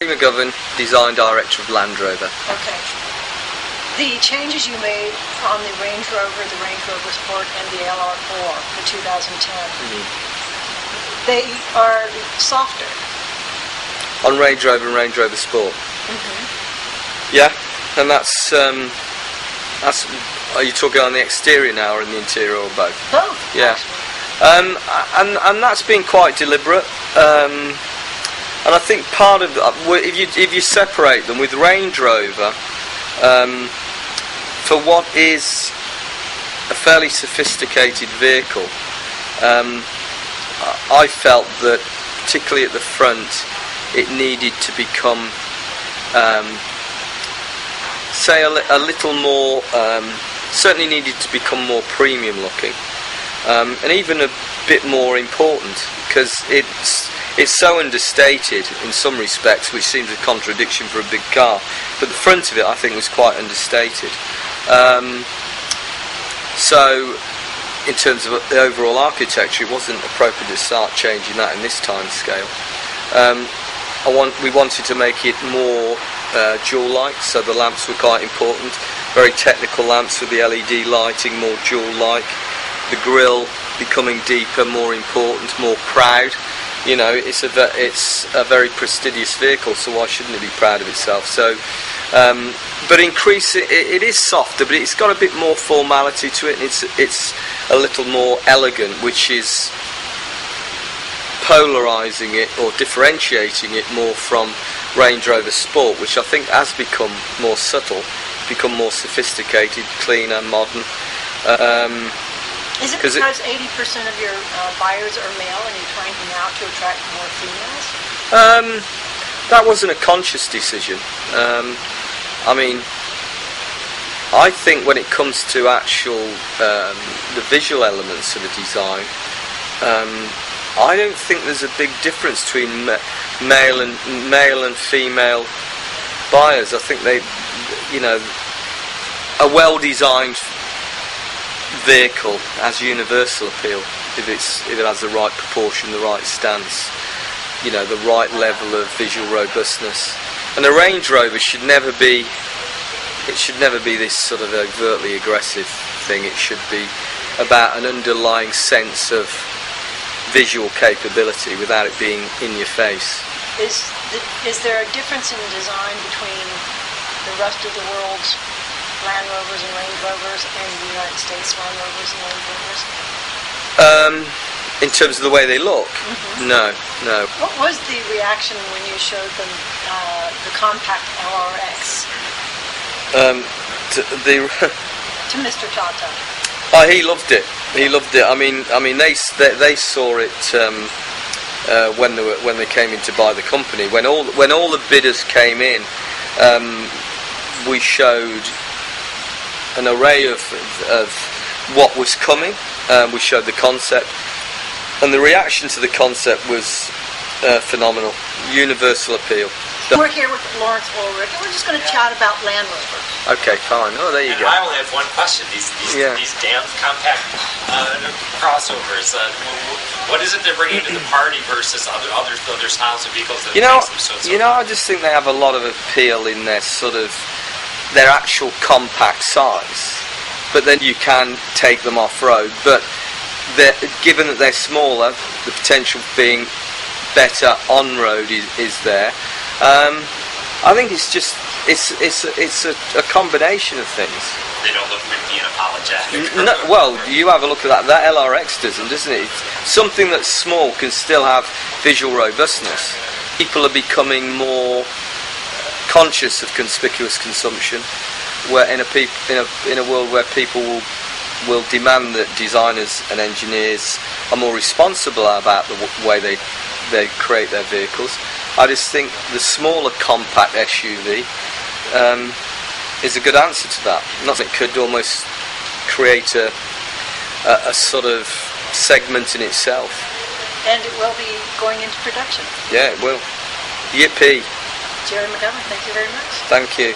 Gerry McGovern, Design Director of Land Rover. Okay. The changes you made on the Range Rover, the Range Rover Sport and the LR4 for 2010, they are softer. On Range Rover and Range Rover Sport? Yeah, and that's, are you talking on the exterior now or in the interior or both? Both, yeah. Actually. And that's been quite deliberate. And I think part of if you separate them with Range Rover, for what is a fairly sophisticated vehicle, I felt that particularly at the front it needed to become say a little more, certainly needed to become more premium looking, and even a bit more important, because it's so understated in some respects, which seems a contradiction for a big car, but the front of it I think was quite understated. So in terms of the overall architecture, it wasn't appropriate to start changing that in this time scale. We wanted to make it more dual light, so the lamps were quite important, very technical lamps with the LED lighting, more dual like, the grille becoming deeper, more important, more proud. You know, it's a very prestigious vehicle, so why shouldn't it be proud of itself? So, but it is softer, but it's got a bit more formality to it, and it's a little more elegant, which is polarising it or differentiating it more from Range Rover Sport, which I think has become more subtle, become more sophisticated, cleaner, modern. Is it because 80% of your buyers are male and you're trying now to attract more females? That wasn't a conscious decision. I mean, I think when it comes to actual the visual elements of a design, I don't think there's a big difference between male and female buyers. I think they, you know, a well-designed vehicle has universal appeal if it has the right proportion, the right stance, you know, the right level of visual robustness. And a Range Rover should never be this sort of overtly aggressive thing. It should be about an underlying sense of visual capability without it being in your face. Is there a difference in design between the rest of the world's Land Rovers and Range Rovers and the United States Land Rovers and Range Rovers? In terms of the way they look? No. What was the reaction when you showed them the compact LRX? To Mr. TATA? Oh, he loved it. He loved it. I mean, they saw it when they came in to buy the company. When all the bidders came in, we showed an array of what was coming. We showed the concept, and the reaction to the concept was phenomenal. Universal appeal. We're here with Lawrence Ulrich, and we're just going to chat about Land Rover. Okay, fine. Oh, there you go. I only have one question. These damn compact crossovers. What is it they're bringing to the party versus other styles of vehicles that makes them so? You know, I just think they have a lot of appeal in their their actual compact size. But then you can take them off road. But given that they're smaller, the potential for being better on road is there. I think it's a combination of things. They don't look wimpy and apologetic. No, well, you have a look at that. That LRX doesn't it? Something that's small can still have visual robustness. People are becoming more conscious of conspicuous consumption, where in a world where people will demand that designers and engineers are more responsible about the way they create their vehicles. I just think the smaller compact SUV is a good answer to that. It could almost create a sort of segment in itself. And it will be going into production. Yeah, it will. Yippee. Gerry McGovern, thank you very much. Thank you.